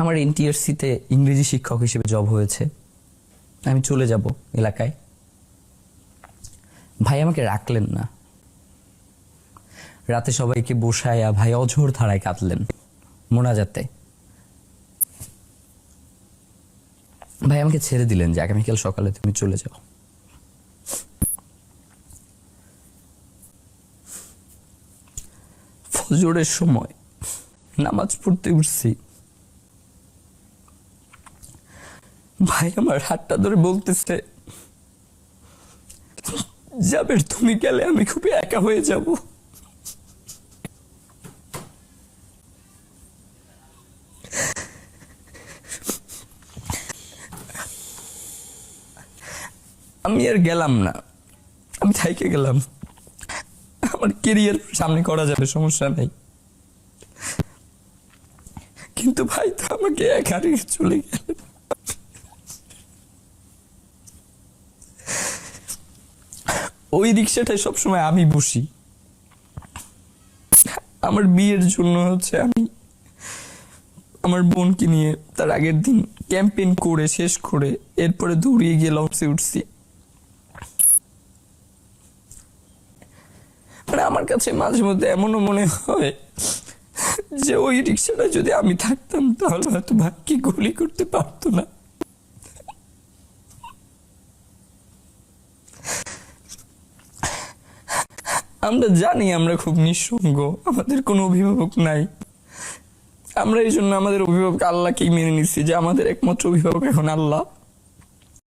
আমার এনটিআরসিতে ইংরেজি শিক্ষক হিসেবে জব হয়েছে। আমি চলে যাব এলাকায়। ভাই আমাকে রাখলেন না। রাতে সবাইকে বসায়া ভাই অঝোর ধারায় কাঁদলেন মোনাজাতে। ভাই আমাকে ছেড়ে দিলেন যে আগামীকাল সকালে তুমি চলে যাও। ফজরের সময় নামাজ পড়তে উঠছি, ভাই আমার হাতটা ধরে বলতেছে, জাবের তুমি গেলে আমি খুবই একা হয়ে যাব। আমি আর গেলাম না, আমি থাইকে গেলাম। আমার কেরিয়ার সামনে করা যাবে, সমস্যা নেই, কিন্তু ভাই তো আমাকে একা রেখে চলে গেলেন। ওই রিক্সাটায় সবসময় আমি বসি। আমার বিয়ের জন্য আমি আমার বোনকে নিয়ে তার আগের দিন ক্যাম্পেইন করে শেষ করে এরপরে দৌড়িয়ে গিয়ে লঞ্চে উঠছি। মানে আমার কাছে মাঝে মধ্যে এমনও মনে হয় যে ওই রিক্সাটা যদি আমি থাকতাম তাহলে হয়তো ভাগ্যে গুলি করতে পারতো না। আমরা জানি আমরা খুব নিঃসঙ্গ, আমাদের কোনো অভিভাবক নাই। আমরা এই জন্য আমাদের অভিভাবক আল্লাহকেই মেনে নিচ্ছি যে আমাদের একমাত্র অভিভাবক এখন আল্লাহ।